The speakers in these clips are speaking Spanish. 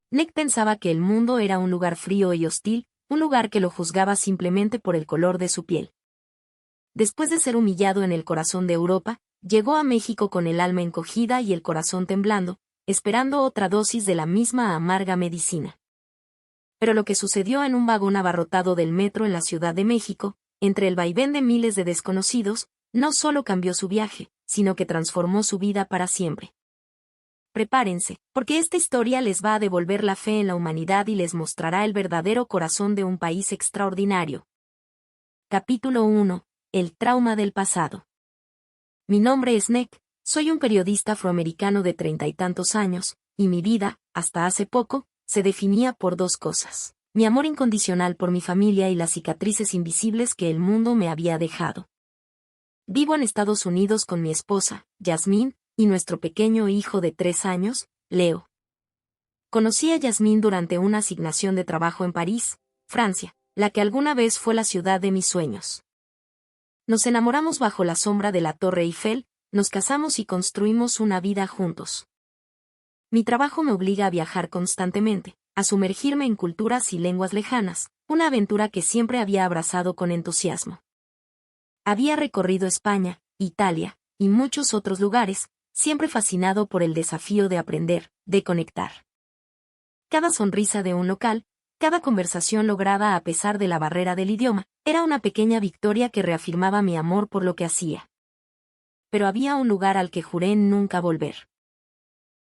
Nick pensaba que el mundo era un lugar frío y hostil, un lugar que lo juzgaba simplemente por el color de su piel. Después de ser humillado en el corazón de Europa, llegó a México con el alma encogida y el corazón temblando, esperando otra dosis de la misma amarga medicina. Pero lo que sucedió en un vagón abarrotado del metro en la Ciudad de México, entre el vaivén de miles de desconocidos, no solo cambió su viaje, sino que transformó su vida para siempre. Prepárense, porque esta historia les va a devolver la fe en la humanidad y les mostrará el verdadero corazón de un país extraordinario. Capítulo 1. El trauma del pasado. Mi nombre es Nick, soy un periodista afroamericano de 30 y tantos años, y mi vida, hasta hace poco, se definía por dos cosas: mi amor incondicional por mi familia y las cicatrices invisibles que el mundo me había dejado. Vivo en Estados Unidos con mi esposa, Yasmín, y nuestro pequeño hijo de 3 años, Leo. Conocí a Yasmín durante una asignación de trabajo en París, Francia, la que alguna vez fue la ciudad de mis sueños. Nos enamoramos bajo la sombra de la Torre Eiffel, nos casamos y construimos una vida juntos. Mi trabajo me obliga a viajar constantemente, a sumergirme en culturas y lenguas lejanas, una aventura que siempre había abrazado con entusiasmo. Había recorrido España, Italia, y muchos otros lugares, siempre fascinado por el desafío de aprender, de conectar. Cada sonrisa de un local, cada conversación lograda a pesar de la barrera del idioma, era una pequeña victoria que reafirmaba mi amor por lo que hacía. Pero había un lugar al que juré nunca volver.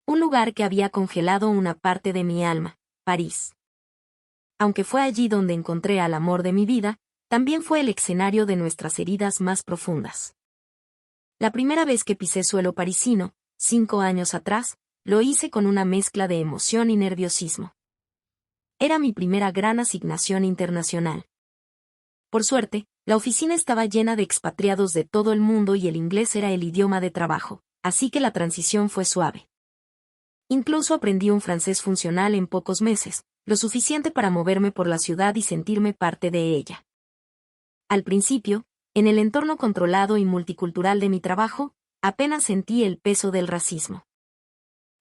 Un lugar que había congelado una parte de mi alma, París. Aunque fue allí donde encontré al amor de mi vida, también fue el escenario de nuestras heridas más profundas. La primera vez que pisé suelo parisino, 5 años atrás, lo hice con una mezcla de emoción y nerviosismo. Era mi primera gran asignación internacional. Por suerte, la oficina estaba llena de expatriados de todo el mundo y el inglés era el idioma de trabajo, así que la transición fue suave. Incluso aprendí un francés funcional en pocos meses, lo suficiente para moverme por la ciudad y sentirme parte de ella. Al principio, en el entorno controlado y multicultural de mi trabajo, apenas sentí el peso del racismo.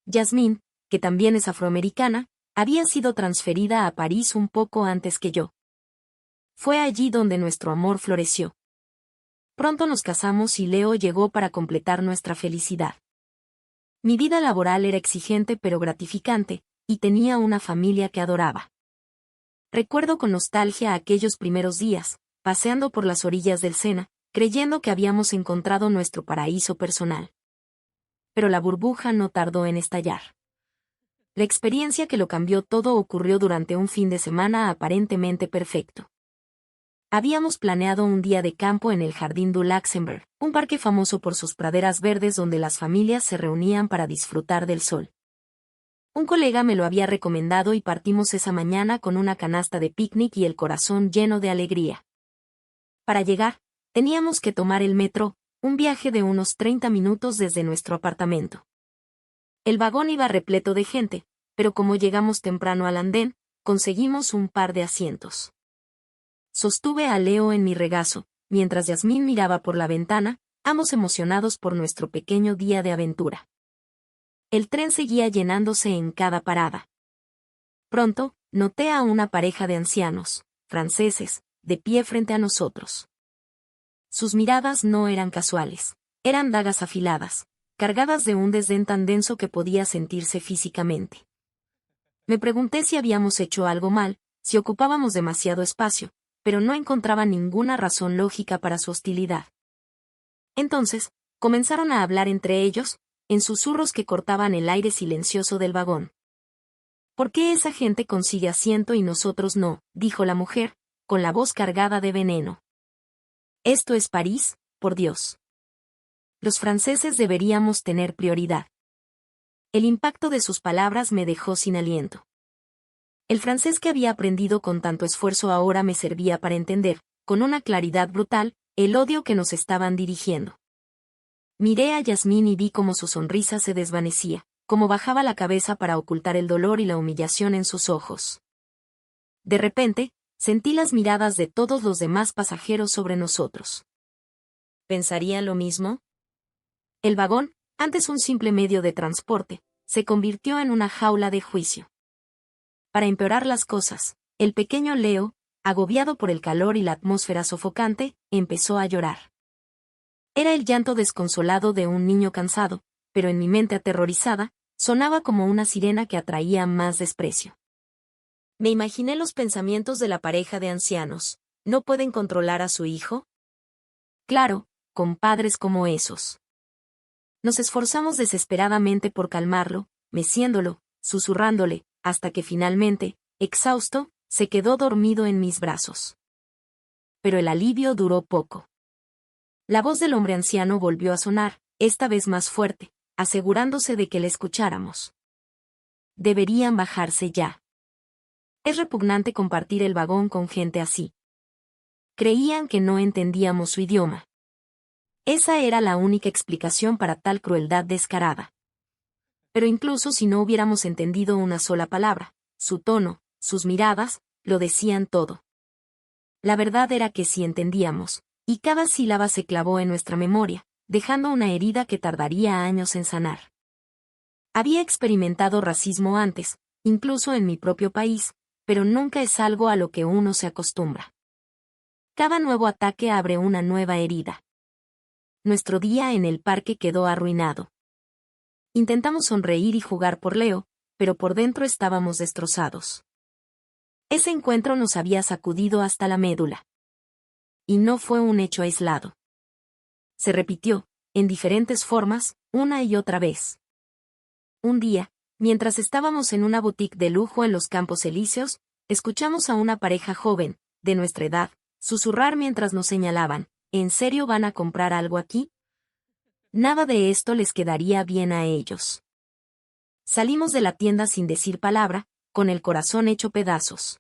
Yasmín, que también es afroamericana, había sido transferida a París un poco antes que yo. Fue allí donde nuestro amor floreció. Pronto nos casamos y Leo llegó para completar nuestra felicidad. Mi vida laboral era exigente pero gratificante, y tenía una familia que adoraba. Recuerdo con nostalgia aquellos primeros días, paseando por las orillas del Sena, creyendo que habíamos encontrado nuestro paraíso personal. Pero la burbuja no tardó en estallar. La experiencia que lo cambió todo ocurrió durante un fin de semana aparentemente perfecto. Habíamos planeado un día de campo en el Jardín du Luxembourg, un parque famoso por sus praderas verdes donde las familias se reunían para disfrutar del sol. Un colega me lo había recomendado y partimos esa mañana con una canasta de picnic y el corazón lleno de alegría. Para llegar, teníamos que tomar el metro, un viaje de unos 30 minutos desde nuestro apartamento. El vagón iba repleto de gente, pero como llegamos temprano al andén, conseguimos un par de asientos. Sostuve a Leo en mi regazo, mientras Yasmín miraba por la ventana, ambos emocionados por nuestro pequeño día de aventura. El tren seguía llenándose en cada parada. Pronto, noté a una pareja de ancianos, franceses, de pie frente a nosotros. Sus miradas no eran casuales, eran dagas afiladas, cargadas de un desdén tan denso que podía sentirse físicamente. Me pregunté si habíamos hecho algo mal, si ocupábamos demasiado espacio, pero no encontraba ninguna razón lógica para su hostilidad. Entonces, comenzaron a hablar entre ellos, en susurros que cortaban el aire silencioso del vagón. ¿Por qué esa gente consigue asiento y nosotros no?, dijo la mujer, con la voz cargada de veneno. Esto es París, por Dios. Los franceses deberíamos tener prioridad. El impacto de sus palabras me dejó sin aliento. El francés que había aprendido con tanto esfuerzo ahora me servía para entender, con una claridad brutal, el odio que nos estaban dirigiendo. Miré a Yasmín y vi cómo su sonrisa se desvanecía, cómo bajaba la cabeza para ocultar el dolor y la humillación en sus ojos. De repente, sentí las miradas de todos los demás pasajeros sobre nosotros. ¿Pensarían lo mismo? El vagón, antes un simple medio de transporte, se convirtió en una jaula de juicio. Para empeorar las cosas, el pequeño Leo, agobiado por el calor y la atmósfera sofocante, empezó a llorar. Era el llanto desconsolado de un niño cansado, pero en mi mente aterrorizada, sonaba como una sirena que atraía más desprecio. Me imaginé los pensamientos de la pareja de ancianos. ¿No pueden controlar a su hijo? Claro, con padres como esos. Nos esforzamos desesperadamente por calmarlo, meciéndolo, susurrándole, hasta que finalmente, exhausto, se quedó dormido en mis brazos. Pero el alivio duró poco. La voz del hombre anciano volvió a sonar, esta vez más fuerte, asegurándose de que le escucháramos. Deberían bajarse ya. Es repugnante compartir el vagón con gente así. Creían que no entendíamos su idioma. Esa era la única explicación para tal crueldad descarada. Pero incluso si no hubiéramos entendido una sola palabra, su tono, sus miradas, lo decían todo. La verdad era que sí entendíamos, y cada sílaba se clavó en nuestra memoria, dejando una herida que tardaría años en sanar. Había experimentado racismo antes, incluso en mi propio país, pero nunca es algo a lo que uno se acostumbra. Cada nuevo ataque abre una nueva herida. Nuestro día en el parque quedó arruinado. Intentamos sonreír y jugar por Leo, pero por dentro estábamos destrozados. Ese encuentro nos había sacudido hasta la médula. Y no fue un hecho aislado. Se repitió, en diferentes formas, una y otra vez. Un día, mientras estábamos en una boutique de lujo en los Campos Elíseos, escuchamos a una pareja joven, de nuestra edad, susurrar mientras nos señalaban, ¿en serio van a comprar algo aquí? Nada de esto les quedaría bien a ellos. Salimos de la tienda sin decir palabra, con el corazón hecho pedazos.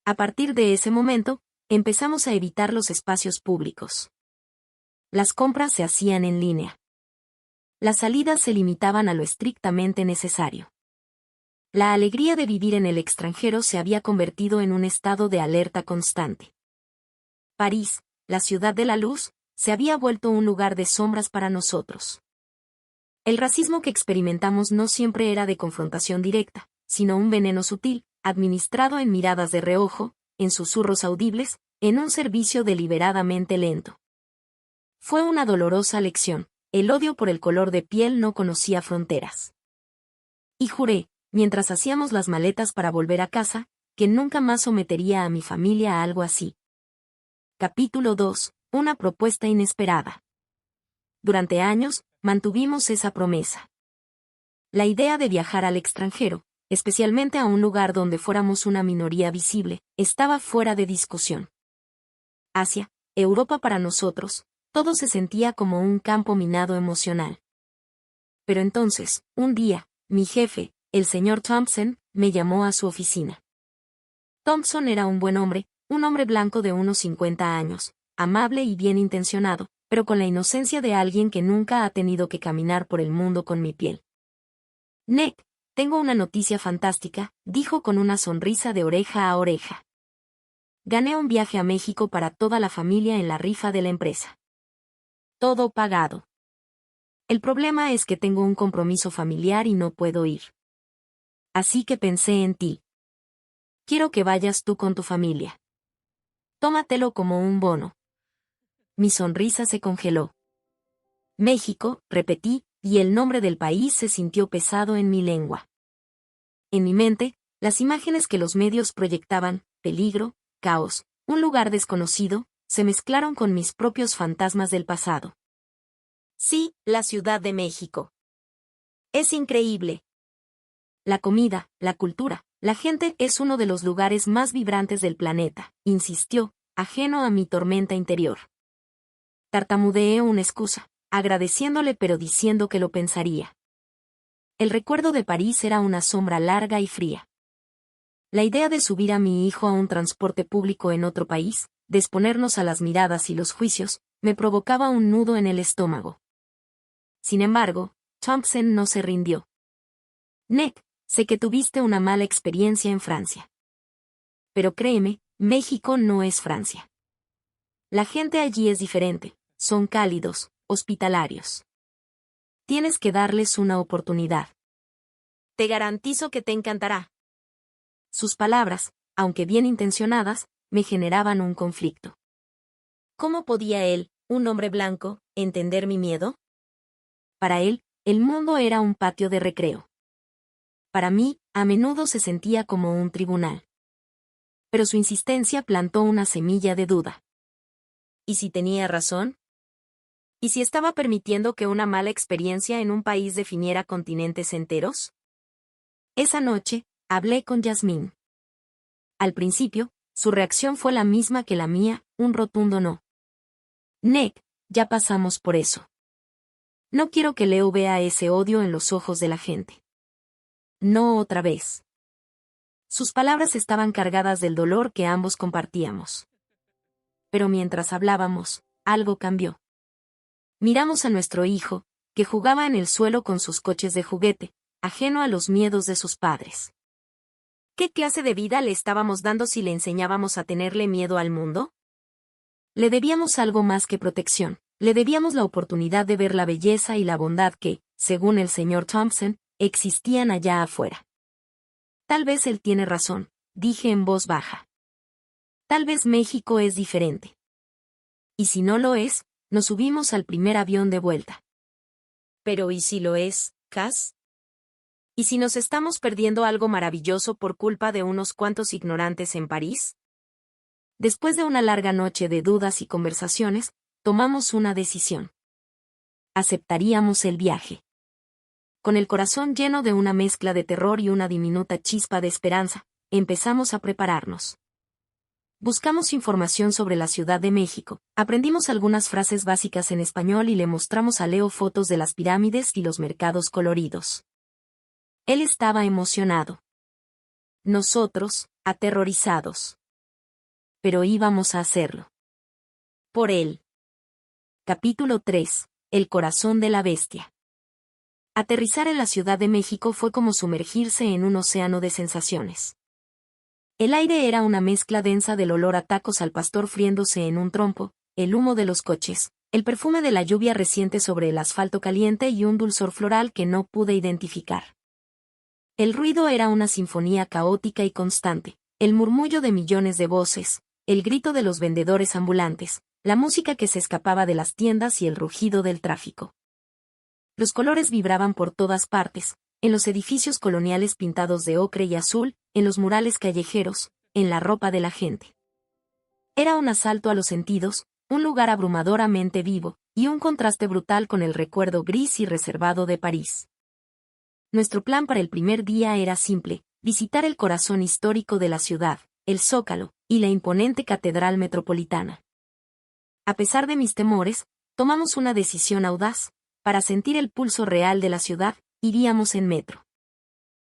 A partir de ese momento, empezamos a evitar los espacios públicos. Las compras se hacían en línea. Las salidas se limitaban a lo estrictamente necesario. La alegría de vivir en el extranjero se había convertido en un estado de alerta constante. París, la ciudad de la luz, se había vuelto un lugar de sombras para nosotros. El racismo que experimentamos no siempre era de confrontación directa, sino un veneno sutil, administrado en miradas de reojo, en susurros audibles, en un servicio deliberadamente lento. Fue una dolorosa lección, el odio por el color de piel no conocía fronteras. Y juré, mientras hacíamos las maletas para volver a casa, que nunca más sometería a mi familia a algo así. Capítulo 2. Una propuesta inesperada. Durante años, mantuvimos esa promesa. La idea de viajar al extranjero, especialmente a un lugar donde fuéramos una minoría visible, estaba fuera de discusión. Asia, Europa para nosotros, todo se sentía como un campo minado emocional. Pero entonces, un día, mi jefe, el señor Thompson, me llamó a su oficina. Thompson era un buen hombre, un hombre blanco de unos 50 años, amable y bien intencionado, pero con la inocencia de alguien que nunca ha tenido que caminar por el mundo con mi piel. Ned, tengo una noticia fantástica, dijo con una sonrisa de oreja a oreja. Gané un viaje a México para toda la familia en la rifa de la empresa. Todo pagado. El problema es que tengo un compromiso familiar y no puedo ir. Así que pensé en ti. Quiero que vayas tú con tu familia. Tómatelo como un bono. Mi sonrisa se congeló. México, repetí, y el nombre del país se sintió pesado en mi lengua. En mi mente, las imágenes que los medios proyectaban, peligro, caos, un lugar desconocido, se mezclaron con mis propios fantasmas del pasado. Sí, la Ciudad de México. Es increíble. La comida, la cultura, la gente es uno de los lugares más vibrantes del planeta, insistió, ajeno a mi tormenta interior. Tartamudeé una excusa, agradeciéndole pero diciendo que lo pensaría. El recuerdo de París era una sombra larga y fría. La idea de subir a mi hijo a un transporte público en otro país, de exponernos a las miradas y los juicios, me provocaba un nudo en el estómago. Sin embargo, Thompson no se rindió. Ned, sé que tuviste una mala experiencia en Francia. Pero créeme, México no es Francia. La gente allí es diferente, son cálidos, hospitalarios. Tienes que darles una oportunidad. Te garantizo que te encantará. Sus palabras, aunque bien intencionadas, me generaban un conflicto. ¿Cómo podía él, un hombre blanco, entender mi miedo? Para él, el mundo era un patio de recreo. Para mí, a menudo se sentía como un tribunal. Pero su insistencia plantó una semilla de duda. ¿Y si tenía razón? ¿Y si estaba permitiendo que una mala experiencia en un país definiera continentes enteros? Esa noche, hablé con Yasmín. Al principio, su reacción fue la misma que la mía, un rotundo no. Nick, ya pasamos por eso. No quiero que Leo vea ese odio en los ojos de la gente. No otra vez. Sus palabras estaban cargadas del dolor que ambos compartíamos. Pero mientras hablábamos, algo cambió. Miramos a nuestro hijo, que jugaba en el suelo con sus coches de juguete, ajeno a los miedos de sus padres. ¿Qué clase de vida le estábamos dando si le enseñábamos a tenerle miedo al mundo? Le debíamos algo más que protección, le debíamos la oportunidad de ver la belleza y la bondad que, según el señor Thompson, existían allá afuera. Tal vez él tiene razón, dije en voz baja. Tal vez México es diferente. Y si no lo es, nos subimos al primer avión de vuelta. Pero ¿y si lo es, Cass? ¿Y si nos estamos perdiendo algo maravilloso por culpa de unos cuantos ignorantes en París? Después de una larga noche de dudas y conversaciones, tomamos una decisión. Aceptaríamos el viaje. Con el corazón lleno de una mezcla de terror y una diminuta chispa de esperanza, empezamos a prepararnos. Buscamos información sobre la Ciudad de México, aprendimos algunas frases básicas en español y le mostramos a Leo fotos de las pirámides y los mercados coloridos. Él estaba emocionado. Nosotros, aterrorizados. Pero íbamos a hacerlo. Por él. Capítulo 3. El corazón de la bestia. Aterrizar en la Ciudad de México fue como sumergirse en un océano de sensaciones. El aire era una mezcla densa del olor a tacos al pastor friéndose en un trompo, el humo de los coches, el perfume de la lluvia reciente sobre el asfalto caliente y un dulzor floral que no pude identificar. El ruido era una sinfonía caótica y constante, el murmullo de millones de voces, el grito de los vendedores ambulantes, la música que se escapaba de las tiendas y el rugido del tráfico. Los colores vibraban por todas partes, en los edificios coloniales pintados de ocre y azul, en los murales callejeros, en la ropa de la gente. Era un asalto a los sentidos, un lugar abrumadoramente vivo, y un contraste brutal con el recuerdo gris y reservado de París. Nuestro plan para el primer día era simple, visitar el corazón histórico de la ciudad, el Zócalo, y la imponente Catedral Metropolitana. A pesar de mis temores, tomamos una decisión audaz. Para sentir el pulso real de la ciudad, iríamos en metro.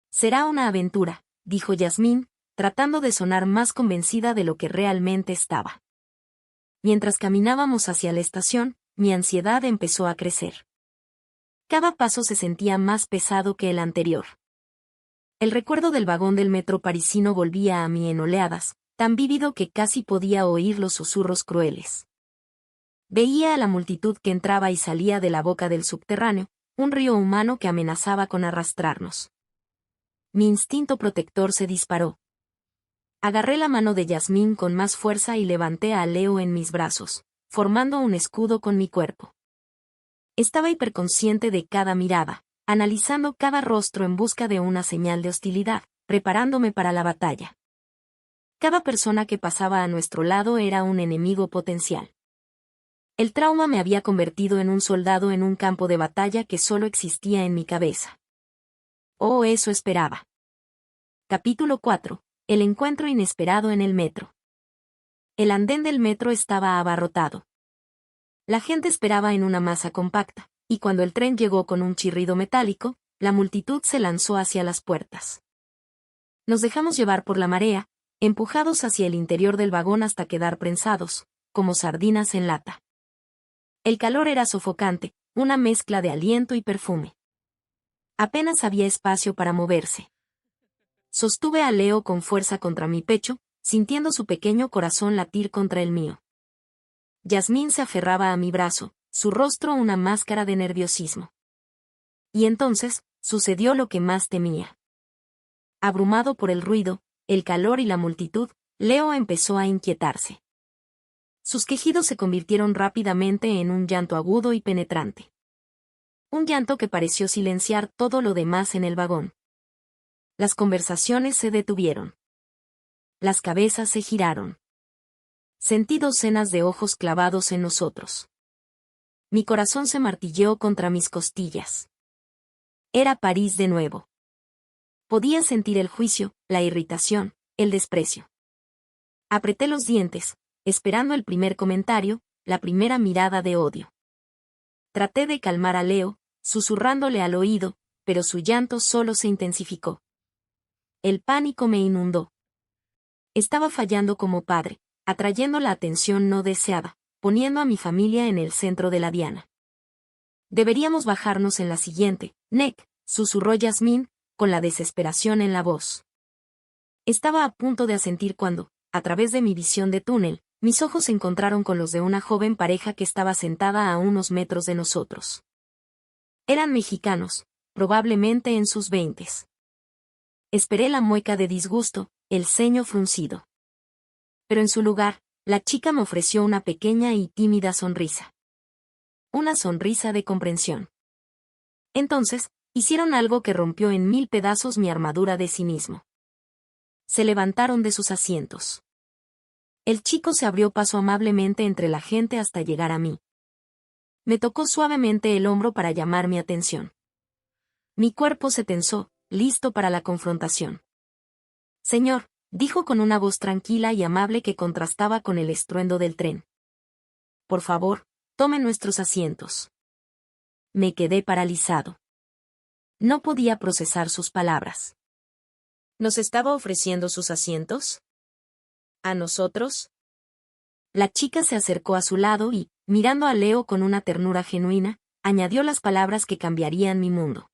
Será una aventura, dijo Yasmín, tratando de sonar más convencida de lo que realmente estaba. Mientras caminábamos hacia la estación, mi ansiedad empezó a crecer. Cada paso se sentía más pesado que el anterior. El recuerdo del vagón del metro parisino volvía a mí en oleadas, tan vívido que casi podía oír los susurros crueles. Veía a la multitud que entraba y salía de la boca del subterráneo, un río humano que amenazaba con arrastrarnos. Mi instinto protector se disparó. Agarré la mano de Yasmín con más fuerza y levanté a Leo en mis brazos, formando un escudo con mi cuerpo. Estaba hiperconsciente de cada mirada, analizando cada rostro en busca de una señal de hostilidad, preparándome para la batalla. Cada persona que pasaba a nuestro lado era un enemigo potencial. El trauma me había convertido en un soldado en un campo de batalla que solo existía en mi cabeza. Oh, eso esperaba. Capítulo 4. El encuentro inesperado en el metro. El andén del metro estaba abarrotado. La gente esperaba en una masa compacta, y cuando el tren llegó con un chirrido metálico, la multitud se lanzó hacia las puertas. Nos dejamos llevar por la marea, empujados hacia el interior del vagón hasta quedar prensados, como sardinas en lata. El calor era sofocante, una mezcla de aliento y perfume. Apenas había espacio para moverse. Sostuve a Leo con fuerza contra mi pecho, sintiendo su pequeño corazón latir contra el mío. Yasmín se aferraba a mi brazo, su rostro una máscara de nerviosismo. Y entonces, sucedió lo que más temía. Abrumado por el ruido, el calor y la multitud, Leo empezó a inquietarse. Sus quejidos se convirtieron rápidamente en un llanto agudo y penetrante. Un llanto que pareció silenciar todo lo demás en el vagón. Las conversaciones se detuvieron. Las cabezas se giraron. Sentí docenas de ojos clavados en nosotros. Mi corazón se martilleó contra mis costillas. Era París de nuevo. Podía sentir el juicio, la irritación, el desprecio. Apreté los dientes, esperando el primer comentario, la primera mirada de odio. Traté de calmar a Leo, susurrándole al oído, pero su llanto solo se intensificó. El pánico me inundó. Estaba fallando como padre, atrayendo la atención no deseada, poniendo a mi familia en el centro de la diana. Deberíamos bajarnos en la siguiente, Nick, susurró Yasmín, con la desesperación en la voz. Estaba a punto de asentir cuando, a través de mi visión de túnel, mis ojos se encontraron con los de una joven pareja que estaba sentada a unos metros de nosotros. Eran mexicanos, probablemente en sus 20s. Esperé la mueca de disgusto, el ceño fruncido. Pero en su lugar, la chica me ofreció una pequeña y tímida sonrisa. Una sonrisa de comprensión. Entonces, hicieron algo que rompió en 1000 pedazos mi armadura de cinismo. Se levantaron de sus asientos. El chico se abrió paso amablemente entre la gente hasta llegar a mí. Me tocó suavemente el hombro para llamar mi atención. Mi cuerpo se tensó, listo para la confrontación. Señor, dijo con una voz tranquila y amable que contrastaba con el estruendo del tren. Por favor, tome nuestros asientos. Me quedé paralizado. No podía procesar sus palabras. ¿Nos estaba ofreciendo sus asientos? ¿A nosotros? La chica se acercó a su lado y, mirando a Leo con una ternura genuina, añadió las palabras que cambiarían mi mundo.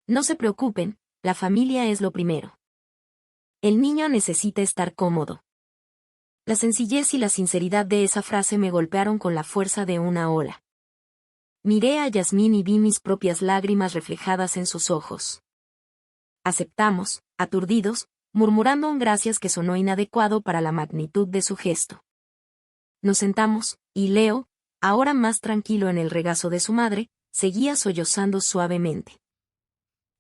No se preocupen, la familia es lo primero. El niño necesita estar cómodo. La sencillez y la sinceridad de esa frase me golpearon con la fuerza de una ola. Miré a Yasmín y vi mis propias lágrimas reflejadas en sus ojos. Aceptamos, aturdidos, murmurando un gracias que sonó inadecuado para la magnitud de su gesto. Nos sentamos, y Leo, ahora más tranquilo en el regazo de su madre, seguía sollozando suavemente.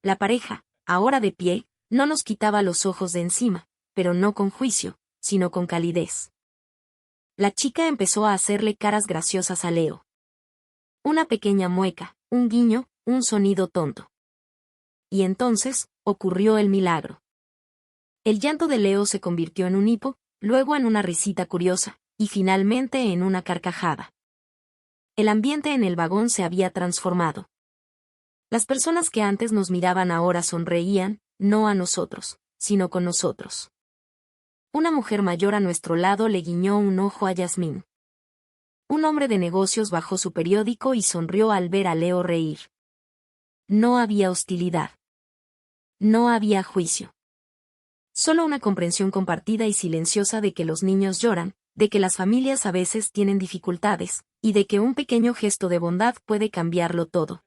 La pareja, ahora de pie, no nos quitaba los ojos de encima, pero no con juicio, sino con calidez. La chica empezó a hacerle caras graciosas a Leo. Una pequeña mueca, un guiño, un sonido tonto. Y entonces, ocurrió el milagro. El llanto de Leo se convirtió en un hipo, luego en una risita curiosa, y finalmente en una carcajada. El ambiente en el vagón se había transformado. Las personas que antes nos miraban ahora sonreían, no a nosotros, sino con nosotros. Una mujer mayor a nuestro lado le guiñó un ojo a Yasmín. Un hombre de negocios bajó su periódico y sonrió al ver a Leo reír. No había hostilidad. No había juicio. Solo una comprensión compartida y silenciosa de que los niños lloran, de que las familias a veces tienen dificultades, y de que un pequeño gesto de bondad puede cambiarlo todo.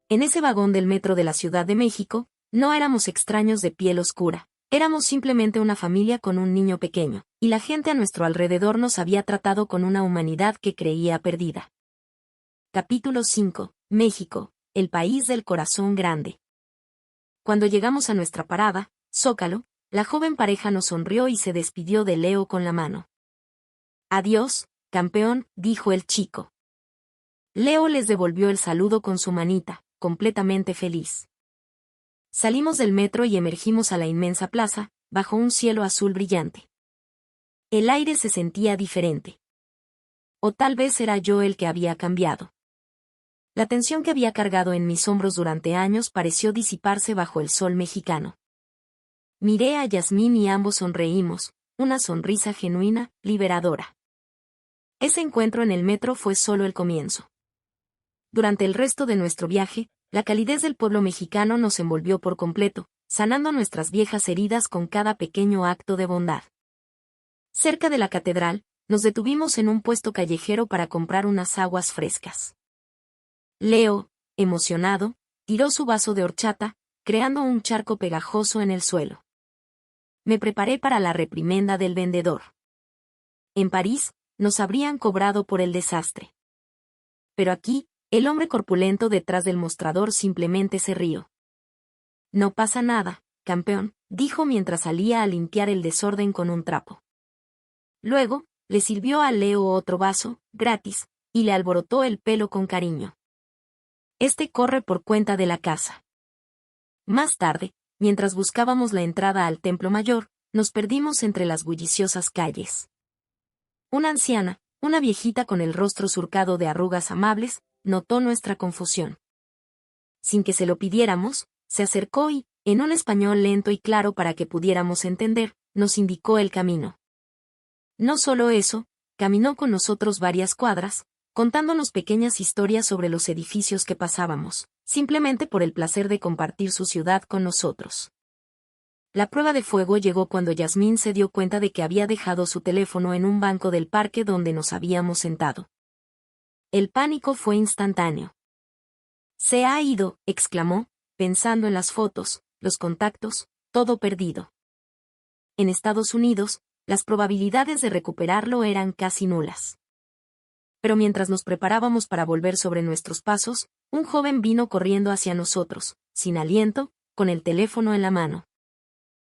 En ese vagón del metro de la Ciudad de México, no éramos extraños de piel oscura, éramos simplemente una familia con un niño pequeño, y la gente a nuestro alrededor nos había tratado con una humanidad que creía perdida. Capítulo 5. México, el país del corazón grande. Cuando llegamos a nuestra parada, Zócalo, la joven pareja nos sonrió y se despidió de Leo con la mano. Adiós, campeón, dijo el chico. Leo les devolvió el saludo con su manita, completamente feliz. Salimos del metro y emergimos a la inmensa plaza, bajo un cielo azul brillante. El aire se sentía diferente. O tal vez era yo el que había cambiado. La tensión que había cargado en mis hombros durante años pareció disiparse bajo el sol mexicano. Miré a Yasmín y ambos sonreímos, una sonrisa genuina, liberadora. Ese encuentro en el metro fue solo el comienzo. Durante el resto de nuestro viaje, la calidez del pueblo mexicano nos envolvió por completo, sanando nuestras viejas heridas con cada pequeño acto de bondad. Cerca de la catedral, nos detuvimos en un puesto callejero para comprar unas aguas frescas. Leo, emocionado, tiró su vaso de horchata, creando un charco pegajoso en el suelo. me preparé para la reprimenda del vendedor. En París, nos habrían cobrado por el desastre. Pero aquí, el hombre corpulento detrás del mostrador simplemente se rió. No pasa nada, campeón, dijo mientras salía a limpiar el desorden con un trapo. Luego, le sirvió a Leo otro vaso, gratis, y le alborotó el pelo con cariño. Este corre por cuenta de la casa. Más tarde, mientras buscábamos la entrada al Templo Mayor, nos perdimos entre las bulliciosas calles. Una anciana, una viejita con el rostro surcado de arrugas amables, notó nuestra confusión. Sin que se lo pidiéramos, se acercó y, en un español lento y claro para que pudiéramos entender, nos indicó el camino. No solo eso, caminó con nosotros varias cuadras, contándonos pequeñas historias sobre los edificios que pasábamos, simplemente por el placer de compartir su ciudad con nosotros. La prueba de fuego llegó cuando Yasmín se dio cuenta de que había dejado su teléfono en un banco del parque donde nos habíamos sentado. El pánico fue instantáneo. «Se ha ido», exclamó, pensando en las fotos, los contactos, todo perdido. En Estados Unidos, las probabilidades de recuperarlo eran casi nulas. Pero mientras nos preparábamos para volver sobre nuestros pasos, un joven vino corriendo hacia nosotros, sin aliento, con el teléfono en la mano.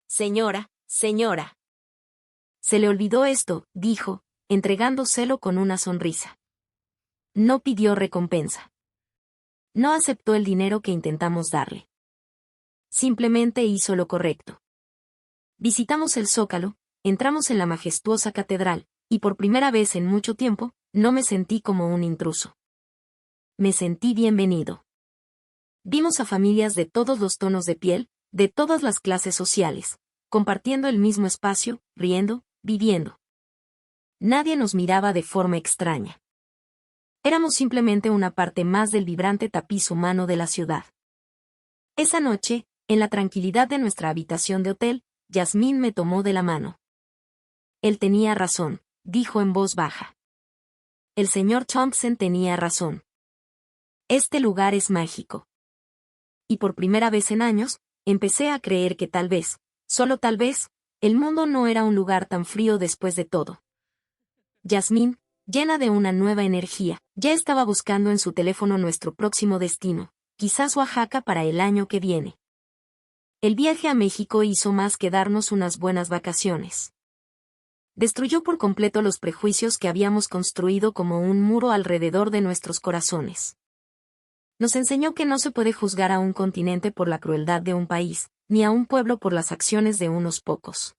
«Señora, señora». «Se le olvidó esto», dijo, entregándoselo con una sonrisa. No pidió recompensa. No aceptó el dinero que intentamos darle. Simplemente hizo lo correcto. Visitamos el Zócalo, entramos en la majestuosa catedral, y por primera vez en mucho tiempo, no me sentí como un intruso. Me sentí bienvenido. Vimos a familias de todos los tonos de piel, de todas las clases sociales, compartiendo el mismo espacio, riendo, viviendo. Nadie nos miraba de forma extraña. Éramos simplemente una parte más del vibrante tapiz humano de la ciudad. Esa noche, en la tranquilidad de nuestra habitación de hotel, Yasmín me tomó de la mano. Él tenía razón, dijo en voz baja. El señor Thompson tenía razón. Este lugar es mágico. Y por primera vez en años, empecé a creer que tal vez, solo tal vez, el mundo no era un lugar tan frío después de todo. Yasmín, llena de una nueva energía, ya estaba buscando en su teléfono nuestro próximo destino, quizás Oaxaca para el año que viene. El viaje a México hizo más que darnos unas buenas vacaciones. Destruyó por completo los prejuicios que habíamos construido como un muro alrededor de nuestros corazones. Nos enseñó que no se puede juzgar a un continente por la crueldad de un país, ni a un pueblo por las acciones de unos pocos.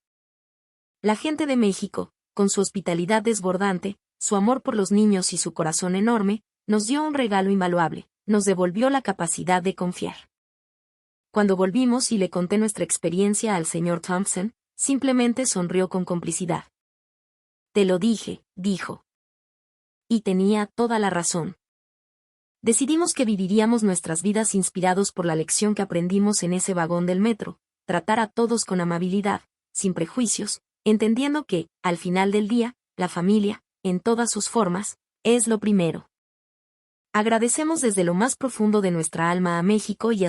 La gente de México, con su hospitalidad desbordante, su amor por los niños y su corazón enorme, nos dio un regalo invaluable, nos devolvió la capacidad de confiar. Cuando volvimos y le conté nuestra experiencia al señor Thompson, simplemente sonrió con complicidad. «Te lo dije», dijo. Y tenía toda la razón. Decidimos que viviríamos nuestras vidas inspirados por la lección que aprendimos en ese vagón del metro, tratar a todos con amabilidad, sin prejuicios, entendiendo que, al final del día, la familia, en todas sus formas, es lo primero. Agradecemos desde lo más profundo de nuestra alma a México y a su